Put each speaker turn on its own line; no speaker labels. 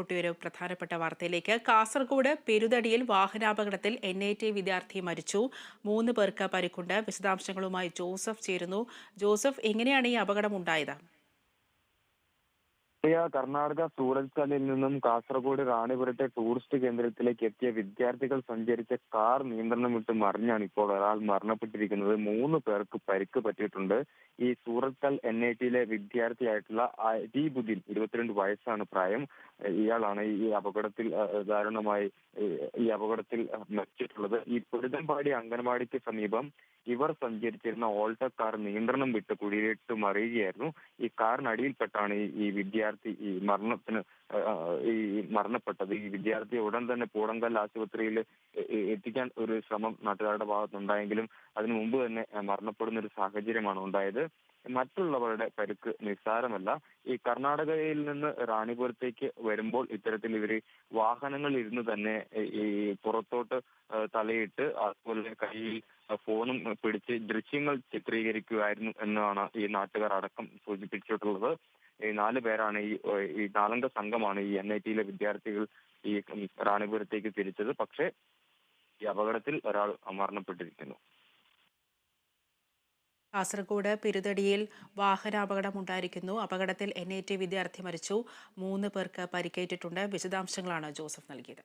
കുട്ടി ഒരു പ്രധാനപ്പെട്ട വാർത്തയിലേക്ക്. കാസർഗോഡ് പെരുതടിയിൽ വാഹനാപകടത്തിൽ NIT വിദ്യാർത്ഥി മരിച്ചു. 3 പേർക്ക് പരിക്കുണ്ട്. വിശദാംശങ്ങളുമായി ജോസഫ് ചേരുന്നു. ജോസഫ്, എങ്ങനെയാണ് ഈ അപകടം ഉണ്ടായത്?
കർണാടക സൂറത്കല്ലിൽ നിന്നും കാസർഗോഡ് റാണിപുരത്തെ ടൂറിസ്റ്റ് കേന്ദ്രത്തിലേക്ക് എത്തിയ വിദ്യാർത്ഥികൾ സഞ്ചരിച്ച കാർ നിയന്ത്രണം വിട്ട് മറിഞ്ഞാണ് ഇപ്പോൾ ഒരാൾ മരണപ്പെട്ടിരിക്കുന്നത്. 3 പേർക്ക് പരിക്ക് പറ്റിയിട്ടുണ്ട്. ഈ സൂറത്കൽ NITയിലെ വിദ്യാർത്ഥിയായിട്ടുള്ള അരീബുദ്ദീൻ, 22 വയസ്സാണ് പ്രായം. ഇയാളാണ് ഈ അപകടത്തിൽ ദാരുണമായി ഈ അപകടത്തിൽ മരിച്ചിട്ടുള്ളത്. ഈ പൊരുതൻപാടി അംഗൻവാടിക്ക് സമീപം ഇവർ സഞ്ചരിച്ചിരുന്ന ഓൾട്ടോ കാർ നിയന്ത്രണം വിട്ട് കുഴിയിലിട്ട് മറിയുകയായിരുന്നു. ഈ കാറിനടിയിൽപ്പെട്ടാണ് ഈ വിദ്യാർത്ഥി മരണപ്പെട്ടത്. ഈ വിദ്യാർത്ഥിയെ ഉടൻ തന്നെ പൂടങ്കൽ ആശുപത്രിയിൽ എത്തിക്കാൻ ഒരു ശ്രമം നാട്ടുകാരുടെ ഭാഗത്തുണ്ടായെങ്കിലും അതിനു മുമ്പ് തന്നെ മരണപ്പെടുന്ന ഒരു സാഹചര്യമാണ് ഉണ്ടായത്. മറ്റുള്ളവരുടെ പരിക്ക് നിസ്സാരമല്ല. ഈ കർണാടകയിൽ നിന്ന് റാണിപുരത്തേക്ക് വരുമ്പോൾ ഇത്തരത്തിൽ ഇവര് വാഹനങ്ങളിൽ ഇരുന്ന് തന്നെ ഈ പുറത്തോട്ട് തലയിട്ട്, അതുപോലെ കയ്യിൽ ഫോണും പിടിച്ച് ദൃശ്യങ്ങൾ ചിത്രീകരിക്കുകയായിരുന്നു എന്നാണ് ഈ നാട്ടുകാർ അടക്കം സൂചിപ്പിച്ചിട്ടുള്ളത്. ഈ 4 പേരാണ് ഈ 4 സംഘമാണ് ഈ NITയിലെ വിദ്യാർത്ഥികൾ ഈ റാണിപുരത്തേക്ക് തിരിച്ചത്. പക്ഷേ ഈ അപകടത്തിൽ ഒരാൾ മരണപ്പെട്ടിരിക്കുന്നു.
കാസർഗോഡ് പെരുതടിയിൽ വാഹനാപകടം ഉണ്ടായിരിക്കുന്നു. അപകടത്തിൽ NIT വിദ്യാർത്ഥി മരിച്ചു. 3 പേർക്ക് പരിക്കേറ്റിട്ടുണ്ട്. വിശദാംശങ്ങളാണ് ജോസഫ് നൽകിയത്.